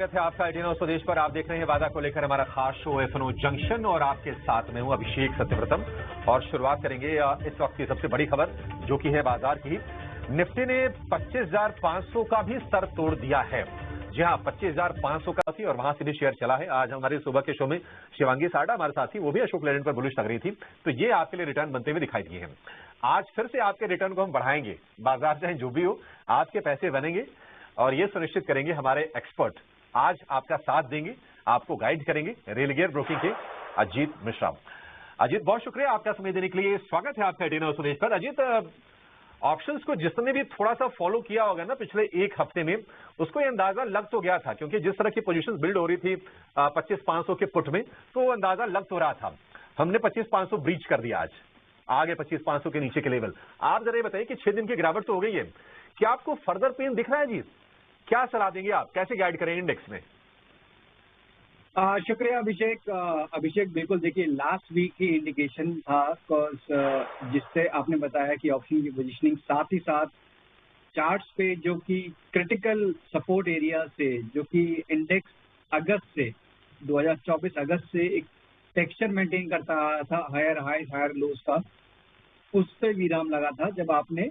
स्वागत है आपका 18 स्वदेश पर। आप देख रहे हैं वादा को लेकर हमारा खास शो एफएनओ जंक्शन और आपके साथ में हूं अभिषेक सत्यव्रतम। और शुरुआत करेंगे इस वक्त की सबसे बड़ी खबर जो कि है बाजार की। निफ्टी ने 25,500 का भी स्तर तोड़ दिया है। जी हां, 25,500 का थी और वहां से भी शेयर चला है। आज हमारे सुबह के शो में शिवांगी साडा हमारे साथी, वो भी अशोक लेलैंड पर बुलिश लग रही थी, तो ये आपके लिए रिटर्न बनते हुए दिखाई दिए हैं। आज फिर से आपके रिटर्न को हम बढ़ाएंगे, बाजार चाहे जो भी हो, आपके पैसे बनेंगे और ये सुनिश्चित करेंगे हमारे एक्सपर्ट आज आपका साथ देंगे, आपको गाइड करेंगे। रेलगेयर ब्रोकिंग के अजीत मिश्रा। अजीत, बहुत शुक्रिया आपका समय देने के लिए। स्वागत है आपका 18 स्वदेश पर। अजीत, ऑप्शंस को जिसने भी थोड़ा सा फॉलो किया होगा ना पिछले एक हफ्ते में, उसको ये अंदाजा लग तो गया था, क्योंकि जिस तरह की पोजीशंस बिल्ड हो रही थी 25,500 के पुट में, तो अंदाजा लग तो रहा था। हमने 25,500 ब्रीच कर दिया, आज आगे 25,500 के नीचे के लेवल। आप जरा ये बताइए कि 6 दिन की गिरावट तो हो गई है, क्या आपको फर्दर पेन दिख रहा है? जीत, क्या सलाह देंगे आप, कैसे गाइड करेंगे इंडेक्स में? शुक्रिया अभिषेक बिल्कुल, देखिए लास्ट वीक की इंडिकेशन था, जिससे आपने बताया कि ऑप्शन की पोजीशनिंग, साथ ही साथ चार्ट्स पे जो कि क्रिटिकल सपोर्ट एरिया से, जो कि इंडेक्स अगस्त से 2024 अगस्त से एक टेक्सचर मेंटेन करता था, हायर हाई हायर लोज का, उस पे विराम लगा था जब आपने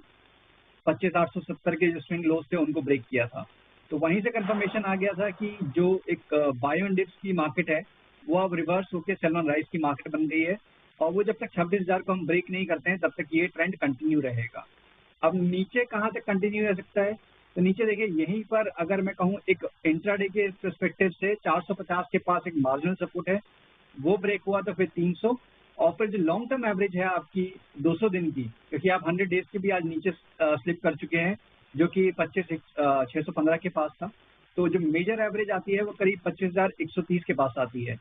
25,870 के जो स्विंग लोज थे उनको ब्रेक किया था। तो वहीं से कंफर्मेशन आ गया था कि जो एक बाय ऑन डिप्स की मार्केट है वो अब रिवर्स होकर सेल ऑन राइज की मार्केट बन गई है, और वो जब तक 26,000 को हम ब्रेक नहीं करते हैं तब तक ये ट्रेंड कंटिन्यू रहेगा। अब नीचे कहाँ तक कंटिन्यू रह सकता है? तो नीचे देखिए, यहीं पर अगर मैं कहूँ एक इंट्राडे के पर्सपेक्टिव से 450 के पास एक मार्जिनल सपोर्ट है, वो ब्रेक हुआ तो फिर 300, और फिर जो लॉन्ग टर्म एवरेज है आपकी 200 दिन की, क्योंकि आप 100 डेज की भी आज नीचे स्लिप कर चुके हैं, जो कि 25,615 के पास था, तो जो मेजर एवरेज आती है वो करीब 25,130 के पास आती है।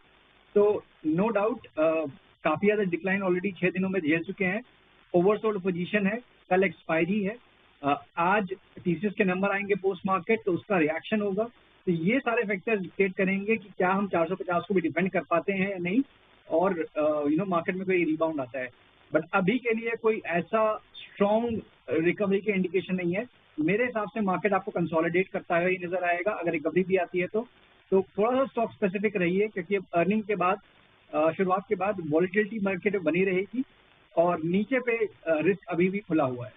तो नो डाउट काफी ज्यादा डिक्लाइन ऑलरेडी 6 दिनों में झेल चुके हैं। ओवरसोल्ड पोजीशन है, कल एक्सपायरी है, आज टीसीएस के नंबर आएंगे पोस्ट मार्केट, तो उसका रिएक्शन होगा। तो ये सारे फैक्टर्स डिक्टेट करेंगे कि क्या हम 450 को भी डिफेंड कर पाते हैं या नहीं, और मार्केट में कोई रिबाउंड आता है। बट अभी के लिए कोई ऐसा स्ट्रॉन्ग रिकवरी के इंडिकेशन नहीं है। मेरे हिसाब से मार्केट आपको कंसोलिडेट करता है ही नजर आएगा, अगर रिकवरी भी आती है तो थोड़ा सा स्टॉक स्पेसिफिक रहिए, क्योंकि अर्निंग के बाद, शुरुआत के बाद वॉलिटिलिटी मार्केट बनी रहेगी और नीचे पे रिस्क अभी भी खुला हुआ है।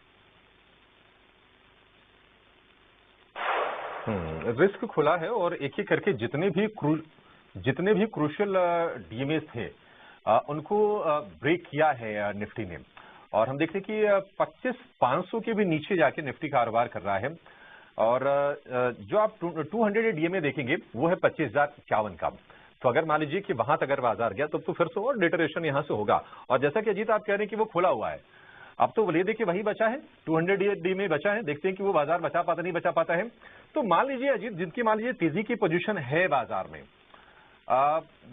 रिस्क खुला है और एक एक करके जितने भी क्रूशियल डीएमए थे उनको ब्रेक किया है निफ्टी ने। और हम देखते हैं कि 25,500 के भी नीचे जाके निफ्टी कारोबार कर रहा है। और जो आप 200 डीएमए देखेंगे वो है 25,051 का। तो अगर मान लीजिए कि वहां तक अगर बाजार गया तो फिर से और डिटरेशन यहां से होगा। और जैसा कि अजीत आप कह रहे हैं कि वो खुला हुआ है, अब तो ले देखिए वही बचा है, 200 डीएमए बचा है। देखते हैं कि वो बाजार बचा पाता नहीं बचा पाता है। तो मान लीजिए अजीत, जिनकी मान लीजिए तेजी की पोजीशन है बाजार में,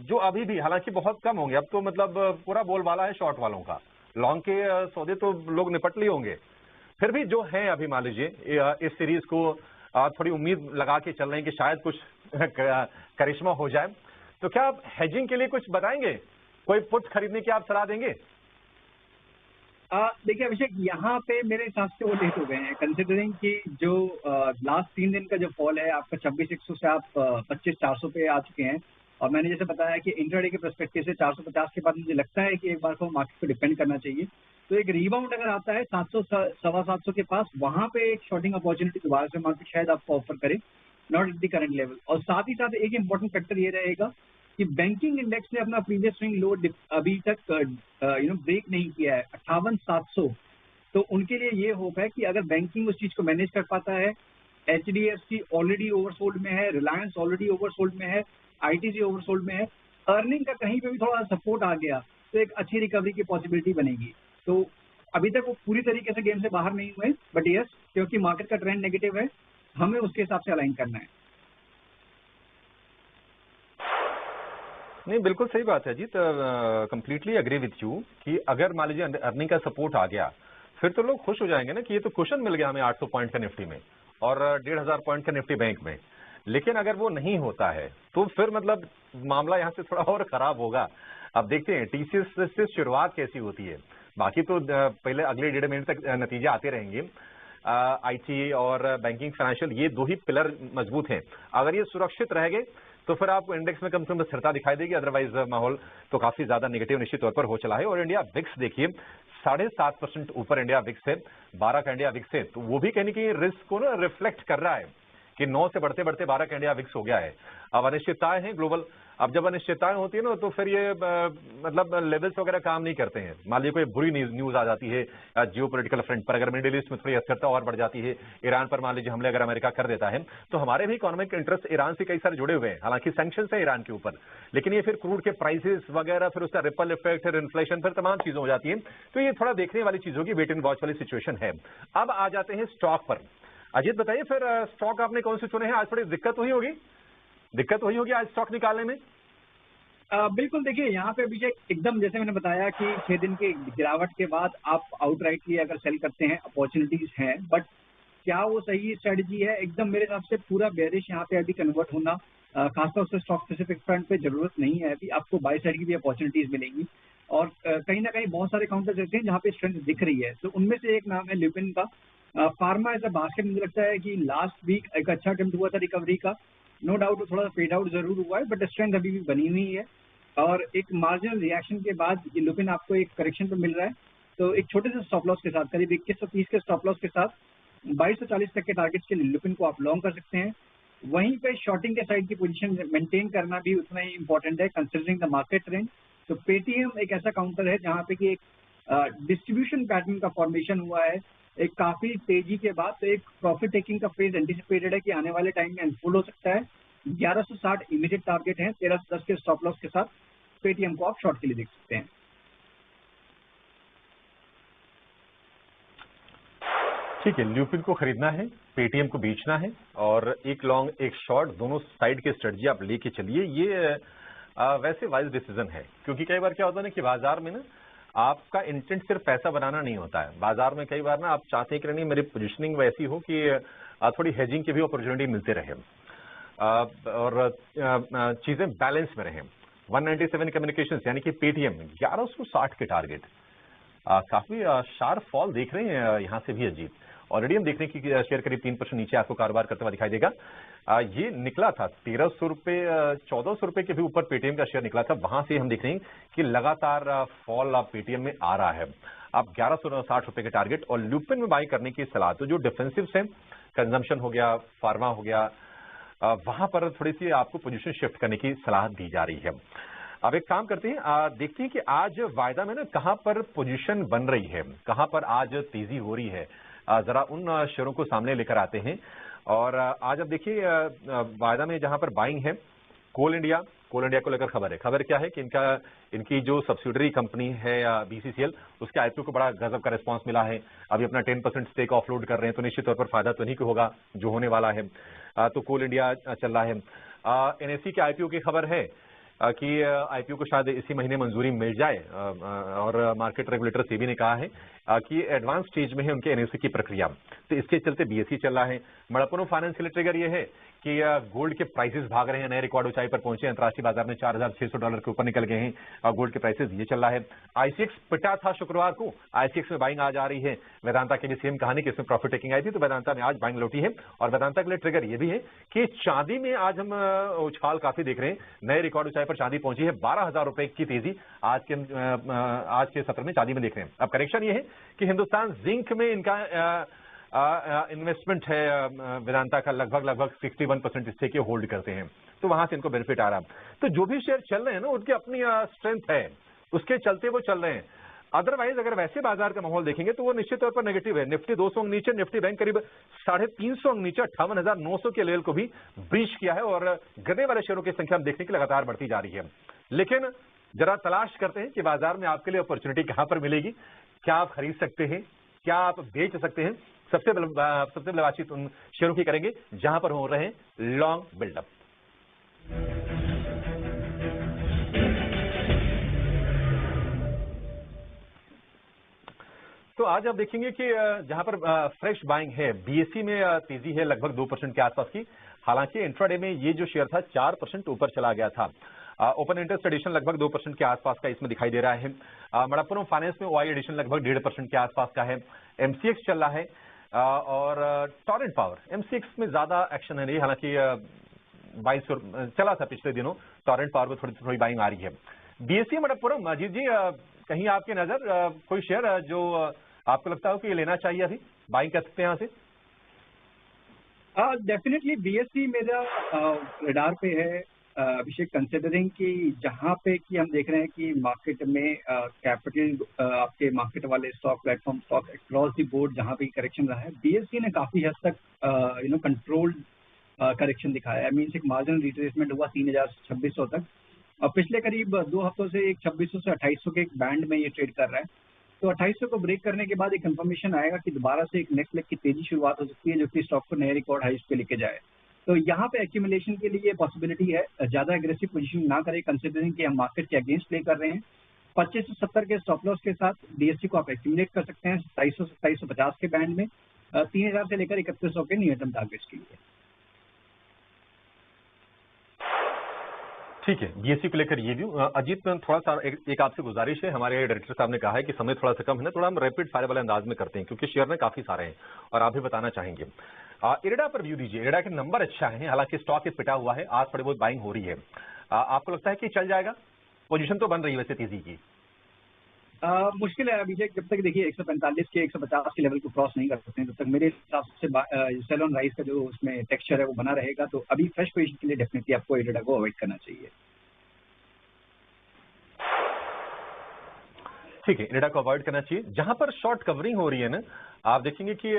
जो अभी भी हालांकि बहुत कम होंगे, अब तो मतलब पूरा बोलबाला है शॉर्ट वालों का, लॉन्ग के सौदे तो लोग निपट लिए होंगे, फिर भी जो है अभी मान लीजिए इस सीरीज को थोड़ी उम्मीद लगा के चल रहे हैं कि शायद कुछ करिश्मा हो जाए, तो क्या आप हेजिंग के लिए कुछ बताएंगे? कोई पुट खरीदने की आप सलाह देंगे? देखिए अभिषेक, यहाँ पे मेरे हिसाब से वो लेट हो गए हैं, कंसिडरिंग कि जो लास्ट 3 दिन का जो फॉल है आपका 26,100 से आप 25,400 पे आ चुके हैं। और मैंने जैसे बताया कि इंट्राडे के पर्सपेक्टिव से 450 के बाद मुझे लगता है कि एक बार को मार्केट को डिपेंड करना चाहिए। तो एक रिबाउंड अगर आता है 700 750 के पास, वहां पे एक शॉर्टिंग अपॉर्चुनिटी दोबारा से मार्केट शायद आपको ऑफर करे, not at the current level. और साथ ही साथ एक इंपॉर्टेंट फैक्टर ये रहेगा कि बैंकिंग इंडेक्स ने अपना प्रीवियस स्विंग लो अभी तक ब्रेक नहीं किया है, 58,700। तो उनके लिए ये होप है कि अगर बैंकिंग उस चीज को मैनेज कर पाता है, HDFC ऑलरेडी ओवरसोल्ड में है, रिलायंस ऑलरेडी ओवरसोल्ड में है, ITC ओवरसोल्ड में है, अर्निंग का कहीं पे भी थोड़ा सपोर्ट आ गया तो एक अच्छी रिकवरी की पॉसिबिलिटी बनेगी। तो अभी तक वो पूरी तरीके से गेम से बाहर नहीं हुए, बट यस, क्योंकि मार्केट का ट्रेंड नेगेटिव है, हमें उसके हिसाब से अलाइन करना है। नहीं, बिल्कुल सही बात है जी। कंप्लीटली एग्री विथ यू कि अगर मान लीजिए अर्निंग का सपोर्ट आ गया, फिर तो लोग खुश हो जाएंगे ना कि ये तो कुशन मिल गया हमें 800 पॉइंट का निफ्टी में और 1,500 पॉइंट का निफ्टी बैंक में। लेकिन अगर वो नहीं होता है तो फिर मतलब मामला यहां से थोड़ा और खराब होगा। अब देखते हैं टीसीएस से शुरुआत कैसी होती है, बाकी तो पहले अगले 1.5 महीने तक नतीजे आते रहेंगे। आईटी और बैंकिंग फाइनेंशियल, ये दो ही पिलर मजबूत हैं। अगर ये सुरक्षित रह गए तो फिर आपको इंडेक्स में कम से कम स्थिरता दिखाई देगी, अदरवाइज माहौल तो काफी ज्यादा नेगेटिव निश्चित तौर पर हो चला है। और इंडिया विक्स देखिए 7.5% ऊपर इंडिया विक्स है, 12 का इंडिया विक्स है, तो वो भी कहीं ना कहीं रिस्क को ना रिफ्लेक्ट कर रहा है कि 9 से बढ़ते बढ़ते 12 का इंडिया विक्स हो गया है। अब अनिश्चितताएं हैं ग्लोबल, अब जब अनिश्चितताएं होती है ना तो फिर ये मतलब लेवल्स वगैरह काम नहीं करते हैं। मान लीजिए कोई बुरी न्यूज आ जाती है जियो पोलिटिकल फ्रंट पर, अगर मिडिल ईस्ट में थोड़ी अस्थिरता और बढ़ जाती है, ईरान पर मान लीजिए हमले अगर अमेरिका कर देता है, तो हमारे भी इकोनॉमिक इंटरेस्ट ईरान से कई सारे जुड़े हुए हैं। हालांकि सैंक्शन है ईरान के ऊपर, लेकिन ये फिर क्रूड के प्राइसेस वगैरह, फिर उसका रिपल इफेक्ट, फिर इन्फ्लेशन, फिर तमाम चीजें हो जाती है। तो ये थोड़ा देखने वाली चीजों की वेट एंड वॉच वाली सिचुएशन है। अब आ जाते हैं स्टॉक पर। अजीत बताइए फिर स्टॉक आपने कौन से चुने हैं? आज थोड़ी दिक्कत हुई होगी आज स्टॉक निकालने में? बिल्कुल, देखिए यहाँ पे अभिषेक एकदम जैसे मैंने बताया कि 6 दिन की गिरावट के बाद आप आउटराइटली अगर सेल करते हैं, अपॉर्चुनिटीज हैं, बट क्या वो सही स्ट्रेटजी है? एकदम मेरे हिसाब से पूरा बेरिश यहाँ पे अभी कन्वर्ट होना, खासतौर से स्टॉक स्पेसिफिक फ्रंट पे जरूरत नहीं है। अभी आपको बाय साइड की भी अपॉर्चुनिटीज मिलेंगी और कहीं ना कहीं बहुत सारे काउंटर्स ऐसे हैं जहाँ पे स्ट्रेंथ दिख रही है। तो उनमें से एक नाम है ल्यूपिन का। फार्मा एज अ बास्केट मुझे लगता है कि लास्ट वीक एक अच्छा अटेम्प्ट हुआ था रिकवरी का, नो डाउट थोड़ा सा फेड आउट जरूर हुआ है, बट स्ट्रेंथ अभी भी बनी हुई है और एक मार्जिनल रिएक्शन के बाद ये लुपिन आपको एक करेक्शन पे मिल रहा है। तो एक छोटे से स्टॉप लॉस के साथ, करीब 2130 के स्टॉप लॉस के साथ 22 से 40 तक के टारगेट्स के लिए लुपिन को आप लॉन्ग कर सकते हैं। वहीं पे शॉर्टिंग के साइड की पोजीशन मेंटेन करना भी उतना ही इंपॉर्टेंट है कंसिडरिंग द मार्केट ट्रेंड। तो पेटीएम एक ऐसा काउंटर है जहां पे कि एक डिस्ट्रीब्यूशन पैटर्न का फॉर्मेशन हुआ है एक काफी तेजी के बाद। तो एक प्रॉफिट टेकिंग का फेज एंटिसिपेटेड है कि आने वाले टाइम में अनफोल्ड हो सकता है। 1160 इमीडिएट टारगेट है, 1310 के स्टॉप लॉस के साथ पेटीएम को आप शॉर्ट के लिए देख सकते हैं। ठीक है, ल्यूपिन को खरीदना है, पेटीएम को बेचना है और एक लॉन्ग एक शॉर्ट दोनों साइड की स्ट्रेटजी आप लेके चलिए। ये वैसे वाइज डिसीजन है, क्योंकि कई बार क्या होता है ना कि बाजार में ना आपका इंटेंट सिर्फ पैसा बनाना नहीं होता है। बाजार में कई बार ना आप चाहते हैं कि नहीं मेरी पोजीशनिंग वैसी हो कि थोड़ी हेजिंग की भी अपॉर्चुनिटी मिलते रहे और चीजें बैलेंस में रहें। 197 कम्युनिकेशंस यानी कि पेटीएम 1160 के टारगेट, काफी शार्प फॉल देख रहे हैं यहां से भी अजीत। ऑलरेडी हम देख रहे हैं कि शेयर करीब 3% नीचे आपको कारोबार करते हुआ दिखाई देगा। ये निकला था 1300 रुपए, 1400 रुपए के भी ऊपर पेटीएम का शेयर निकला था। वहां से हम देख रहे हैं कि लगातार फॉल पेटीएम में आ रहा है। आप 1160 रुपए के टारगेट और ल्यूपिन में बाई करने की सलाह। तो जो डिफेंसिव है, कंजम्पशन हो गया, फार्मा हो गया, वहां पर थोड़ी सी आपको पोजीशन शिफ्ट करने की सलाह दी जा रही है। अब एक काम करते हैं, देखते हैं कि आज वायदा में ना कहां पर पोजीशन बन रही है, कहां पर आज तेजी हो रही है। जरा उन शेयरों को सामने लेकर आते हैं। और आज अब देखिए वायदा में जहां पर बाइंग है कोल इंडिया को लेकर खबर क्या है कि इनकी जो सब्सिडरी कंपनी है बीसीसीएल, उसके आईपीओ को बड़ा गजब का रिस्पांस मिला है। अभी अपना 10% स्टेक ऑफलोड कर रहे हैं, तो निश्चित तौर पर फायदा तो नहीं को होगा जो होने वाला है। तो कोल इंडिया चल रहा है। एनएससी के आईपीओ की खबर है कि आईपीओ को शायद इसी महीने मंजूरी मिल जाए और मार्केट रेगुलेटर सेबी ने कहा है कि एडवांस स्टेज में है उनके एनएससी की प्रक्रिया। तो इसके चलते बीएसई चल रहा है। मणप्पुरम फाइनेंस के लिए ट्रिगर ये है कि गोल्ड के प्राइसेस भाग रहे हैं, नए रिकॉर्ड ऊंचाई पर पहुंचे। अंतर्राष्ट्रीय बाजार में $4600 के ऊपर निकल गए हैं गोल्ड के प्राइसेस, ये चल रहा है। आईसीएक्स पिटा था शुक्रवार को, आईसीएक्स में बाइंग आज आ रही है। वेदांता की भी सेम कहानी कि इसमें प्रॉफिट टेकिंग आई थी, तो वेदांता में आज बाइंग लौटी है। और वेदांता के लिए ट्रिगर ये भी है कि चांदी में आज हम उछाल काफी देख रहे हैं, नए रिकॉर्ड ऊंचाई पर चांदी पहुंची है। 12,000 रुपए की तेजी आज के सत्र में चांदी में देख रहे हैं। अब करेक्शन ये है कि हिंदुस्तान जिंक में इनका इन्वेस्टमेंट है वेदांता का, लगभग 61% स्टेक होल्ड करते हैं, तो वहां से इनको बेनिफिट आ रहा है। तो जो भी शेयर चल रहे हैं ना उनकी अपनी स्ट्रेंथ है, उसके चलते वो चल रहे हैं। अदरवाइज अगर वैसे बाजार का माहौल देखेंगे तो वो निश्चित तौर पर नेगेटिव है। निफ्टी 200 अंक नीचे, निफ्टी बैंक करीब 350 अंक नीचे 58,900 के लेवल को भी ब्रीच किया है और गिरने वाले शेयरों की संख्या हम देखने की लगातार बढ़ती जा रही है। लेकिन जरा तलाश करते हैं कि बाजार में आपके लिए अपॉर्चुनिटी कहां पर मिलेगी, क्या आप खरीद सकते हैं, क्या आप बेच सकते हैं। सबसे पहले बातचीत उन शेयरों की करेंगे जहां पर हो रहे हैं लॉन्ग बिल्डअप। तो आज आप देखेंगे कि जहां पर फ्रेश बाइंग है, बीएसई में तेजी है लगभग 2% के आसपास की। हालांकि इंट्राडे में ये जो शेयर था 4% ऊपर चला गया था। ओपन इंटरेस्ट एडिशन लगभग 2% के आसपास का इसमें दिखाई दे रहा है। मणप्पुरम फाइनेंस में ओआई एडिशन लगभग 1.5% के आसपास का है। एमसीएक्स चल रहा है और टॉरेंट पावर M6 में ज्यादा एक्शन है नहीं, हालांकि 2200 चला था पिछले दिनों, टॉरेंट पावर में थोड़ी बाइंग आ रही है। BSE मणप्पुरम, अजीत जी कहीं आपकी नजर कोई शेयर जो आपको लगता हो कि ये लेना चाहिए, अभी बाइंग कर सकते हैं यहाँ से? डेफिनेटली BSE मेरा रडार पे है अभिषेक, कंसिडरिंग कि जहाँ पे कि हम देख रहे हैं कि मार्केट में कैपिटल आपके मार्केट वाले stock platform stock across the board जहाँ पे करेक्शन रहा है, BSE ने काफी हद तक कंट्रोल्ड करेक्शन दिखाया है। मीन्स एक मार्जिनल रिट्रेसमेंट हुआ 3600 तक, और पिछले करीब 2 हफ्तों से एक 2600 से 2800 के एक बैंड में ये ट्रेड कर रहा है। तो 2800 को ब्रेक करने के बाद एक कंफर्मेशन आएगा कि दोबारा से एक नेक्स्ट लेग की तेजी शुरुआत हो सकती है, जो कि स्टॉक को नए रिकॉर्ड हाइस पे लेके जाए। तो यहाँ पे एक्यूमुलेशन के लिए पॉसिबिलिटी है, ज्यादा एग्रेसिव पोजीशन ना करें, कंसिडरिंग कि हम मार्केट के अगेंस्ट प्ले कर रहे हैं। 25 से 70 के स्टॉप लॉस के साथ BSE को आप एक्यूमुलेट कर सकते हैं 2700 से 2750 के बैंड में, 3000 से लेकर 3100 के नियतम टारगेट्स के लिए। ठीक है, BSE को लेकर ये व्यू। अजीत, थोड़ा सा एक आपसे गुजारिश है, हमारे डायरेक्टर साहब ने कहा है कि समय थोड़ा सा कम है ना, थोड़ा हम रैपिड फायर वाले अंदाज में करते हैं क्योंकि शेयर में काफी सारे हैं और आप भी बताना चाहेंगे। इरेडा पर व्यू दीजिए। इरेडा के नंबर अच्छा है, हालांकि स्टॉक पिटा हुआ है, आज थोड़ी बहुत बाइंग हो रही है। आपको लगता है कि चल जाएगा? पोजीशन तो बन रही है वैसे तेजी की। मुश्किल है अभिषेक, जब तक देखिए 145 के 150 के लेवल को क्रॉस नहीं कर सकते हैं, तब तक मेरे हिसाब से सेल ऑन राइज का जो उसमें टेक्सचर है वो बना रहेगा। तो अभी फ्रेश पोजीशन के लिए डेफिनेटली आपको इरेडा को अवॉइड करना चाहिए। ठीक है, इरेडा को अवॉइड करना चाहिए। जहां पर शॉर्ट कवरिंग हो रही है ना, आप देखेंगे कि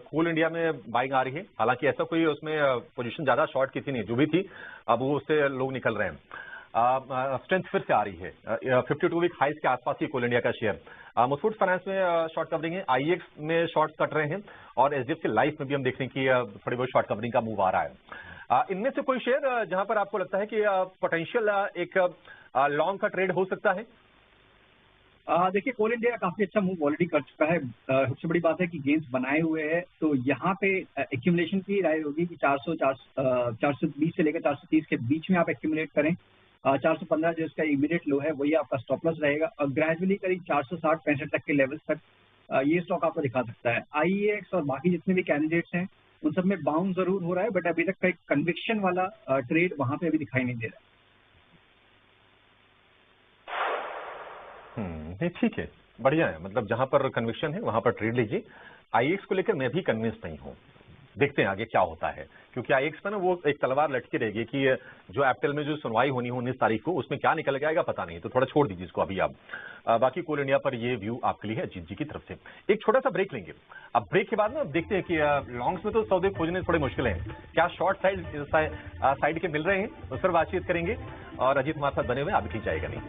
कोल इंडिया में बाइंग आ रही है, हालांकि ऐसा कोई उसमें पोजीशन ज्यादा शॉर्ट की थी नहीं, जो भी थी अब वो उससे लोग निकल रहे हैं। स्ट्रेंथ फिर से आ रही है, 52 वीक हाइस के आसपास ही कोल इंडिया का शेयर। मुथूट फाइनेंस में शॉर्ट कवरिंग है, IEX में शॉर्ट कट रहे हैं, और HDFC लाइफ में भी हम देख रहे हैं कि थोड़ी बहुत शॉर्ट कवरिंग का मूव आ रहा है। इनमें से कोई शेयर जहां पर आपको लगता है कि पोटेंशियल एक लॉन्ग का ट्रेड हो सकता है? देखिए कोल इंडिया काफी अच्छा मूव ऑलरेडी कर चुका है। सबसे बड़ी बात है कि गेंस बनाए हुए हैं, तो यहाँ पे एक्यूमुलेशन की राय होगी कि 420 से लेकर 430 के बीच में आप एक्यूमुलेट करें। 415 जो इसका इमीडिएट लो है वही आपका स्टॉप लॉस रहेगा, और ग्रेजुअली करीब 460-65 तक के लेवल्स तक ये स्टॉक आपको दिखा सकता है। IEX और बाकी जितने भी कैंडिडेट्स हैं उन सब में बाउंड जरूर हो रहा है, बट अभी तक का एक कन्विक्शन वाला ट्रेड वहां पे अभी दिखाई नहीं दे रहा है। नहीं, ठीक है, बढ़िया है, मतलब जहां पर कन्विक्शन है वहां पर ट्रेड लीजिए। IEX को लेकर मैं भी कन्विंस नहीं हूं, देखते हैं आगे क्या होता है, क्योंकि IEX पर ना वो एक तलवार लटकी रहेगी कि जो एप्रिल में जो सुनवाई होनी है 19 तारीख को, उसमें क्या निकल के आएगा पता नहीं, तो थोड़ा छोड़ दीजिए इसको अभी आप। बाकी कोल इंडिया पर ये व्यू आपके लिए है अजीत जी की तरफ से। एक छोटा सा ब्रेक लेंगे, अब ब्रेक के बाद ना देखते हैं कि लॉन्ग्स में तो सौदे खोजने थोड़े मुश्किल है, क्या शॉर्ट साइड के मिल रहे हैं, उस पर बातचीत करेंगे। और अजीत हमारे साथ बने हुए, आप ठीक जाएगा नहीं।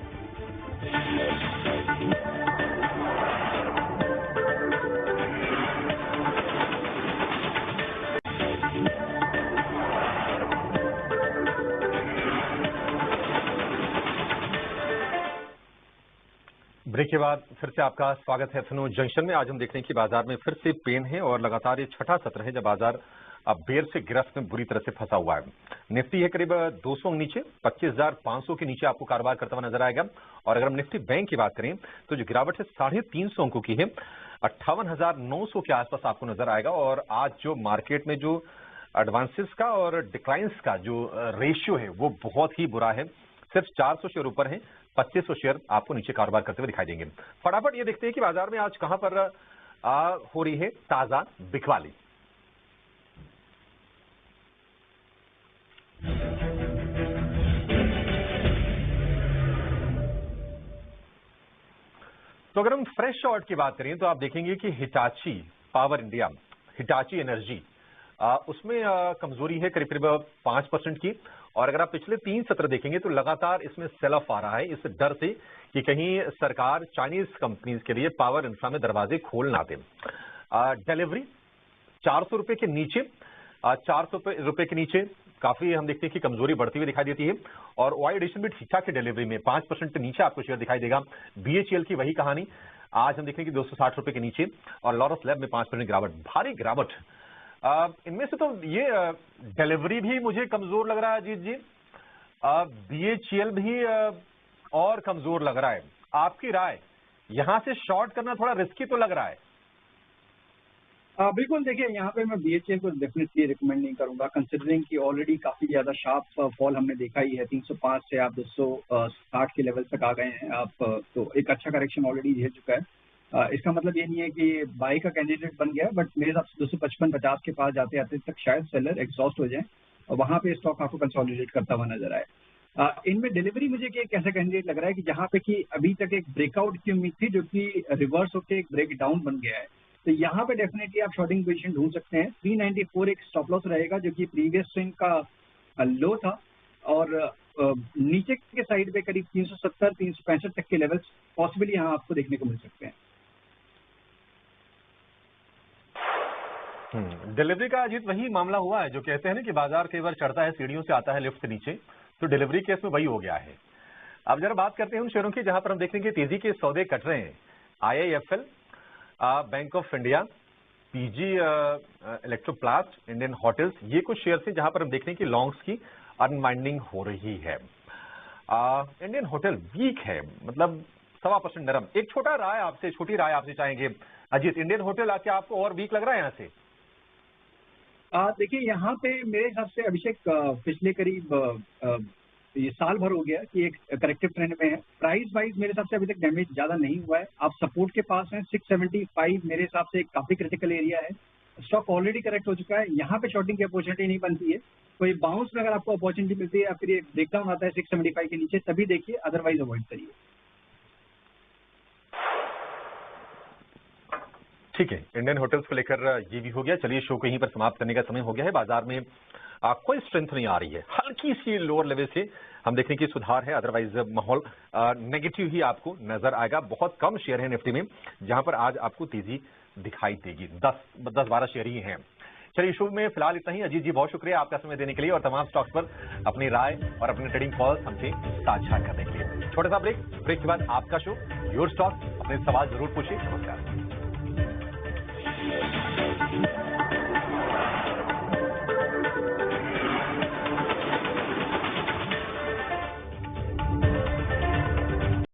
ब्रेक के बाद फिर से आपका स्वागत है FNO जंक्शन में। आज हम देख रहे हैं कि बाजार में फिर से पेन है और लगातार ये छठा सत्र है जब बाजार अब बेर से गिरफ्त में बुरी तरह से फंसा हुआ है। निफ्टी है करीब 200 नीचे, 25,500 के नीचे आपको कारोबार करता हुआ नजर आएगा। और अगर हम निफ्टी बैंक की बात करें तो जो गिरावट है 350 अंकों की है, 58,900 के आसपास आपको नजर आएगा। और आज जो मार्केट में जो एडवांसेस का और डिक्लाइंस का जो रेशियो है वो बहुत ही बुरा है, सिर्फ 400 शेयर ऊपर है, 2500 शेयर आपको नीचे कारोबार करते हुए दिखाई देंगे। फटाफट ये देखते हैं कि बाजार में आज कहां पर हो रही है ताजा बिकवाली। तो अगर हम फ्रेश शॉर्ट की बात करें तो आप देखेंगे कि Hitachi power India, Hitachi energy, उसमें कमजोरी है करीब करीब 5% की। और अगर आप पिछले 3 सत्र देखेंगे तो लगातार इसमें सेल ऑफ आ रहा है, इस डर से कि कहीं सरकार चाइनीज कंपनीज के लिए पावर इंफ्रा में दरवाजे खोल ना दे। डिलीवरी 400 रुपए के नीचे, 400 रुपए के नीचे काफी हम देखते हैं कि कमजोरी बढ़ती हुई दिखाई देती है। और ओआई एडिशन भी ठीक ठाक है, डिलीवरी में 5% के नीचे आपको शेयर दिखाई देगा। BHEL की वही कहानी, आज हम देखेंगे कि 260 रुपए के नीचे। और लॉरस लैब में 5% गिरावट, भारी गिरावट। इनमें से तो ये डिलीवरी भी मुझे कमजोर लग रहा है अजीत जी, BHEL भी और कमजोर लग रहा है। आपकी राय, यहां से शॉर्ट करना थोड़ा रिस्की तो लग रहा है? बिल्कुल देखिए, यहाँ पे मैं BHA को डेफिनेटली रिकमेंड नहीं करूंगा, कंसिडरिंग कि ऑलरेडी काफी ज्यादा शार्प फॉल हमने देखा ही है। 305 से आप 260 के लेवल तक आ गए हैं आप, तो एक अच्छा करेक्शन ऑलरेडी झेल चुका है। इसका मतलब ये नहीं है कि बाई का कैंडिडेट बन गया, बट मेरे हिसाब से 255-50 के पास जाते आते तक शायद सेलर एग्जॉस्ट हो जाए और वहां पे स्टॉक आपको कंसोलिडेट करता हुआ नजर आए। इनमें डिलीवरी मुझे एक ऐसा कैंडिडेट लग रहा है कि जहां पे कि अभी तक एक ब्रेकआउट की उम्मीद थी, जो कि रिवर्स होकर एक ब्रेक डाउन बन गया है। तो यहाँ पे डेफिनेटली आप शॉर्टिंग पोजीशन ढूंढ सकते हैं। 394 एक स्टॉप लॉस रहेगा, जो कि प्रीवियस स्विंग का लो था, और नीचे के साइड पे करीब 370-365 तक के लेवल्स पॉसिबली यहाँ आपको देखने को मिल सकते हैं। डिलीवरी का अजीत वही मामला हुआ है जो कहते हैं ना कि बाजार कई बार चढ़ता है सीढ़ियों से आता है लिफ्ट से नीचे, तो डिलीवरी केस में वही हो गया है। अब जरा बात करते हैं उन शेयरों की जहां पर हम देखेंगे तेजी के सौदे कट रहे हैं। IIFL, bank of India, PG Electroplast, Indian hotels, ये कुछ शेयर्स हैं जहां पर हम देख रहे हैं कि लॉन्ग्स की अनवाइंडिंग हो रही है। इंडियन होटल वीक है, मतलब 1.25% नरम। एक छोटी राय आपसे चाहेंगे अजीत, इंडियन होटल क्या आपको और वीक लग रहा है यहाँ से? देखिए, यहाँ पे मेरे हिसाब से अभिषेक पिछले करीब ये साल भर हो गया कि एक करेक्टिव ट्रेंड में है। प्राइस वाइज मेरे हिसाब से अभी तक डैमेज ज्यादा नहीं हुआ है। आप सपोर्ट के पास हैं 675, मेरे हिसाब से एक काफी क्रिटिकल एरिया है। स्टॉक ऑलरेडी करेक्ट हो चुका है, यहाँ पे शॉर्टिंग की अपॉर्चुनिटी नहीं बनती है। कोई बाउंस में अगर आपको अपॉर्चुनिटी मिलती है या फिर एक ब्रेकडाउन आता है 675 के नीचे, तभी देखिए, अदरवाइज अवॉइड करिए। ठीक है, इंडियन होटल्स को लेकर ये भी हो गया। चलिए, शो को यहीं पर समाप्त करने का समय हो गया है। बाजार में कोई स्ट्रेंथ नहीं आ रही है, हल्की सी लोअर लेवल से हम देखने की सुधार है, अदरवाइज माहौल नेगेटिव ही आपको नजर आएगा। बहुत कम शेयर है निफ्टी में जहां पर आज आपको तेजी दिखाई देगी, 10-12 शेयर ही हैं। चलिए, शो में फिलहाल इतना ही। अजीत जी, बहुत शुक्रिया आपका समय देने के लिए और तमाम स्टॉक्स पर अपनी राय और अपने ट्रेडिंग कॉल्स हमसे साझा करने के लिए। छोटा सा ब्रेक के बाद आपका शो योर स्टॉक, अपने सवाल जरूर पूछिए। नमस्कार।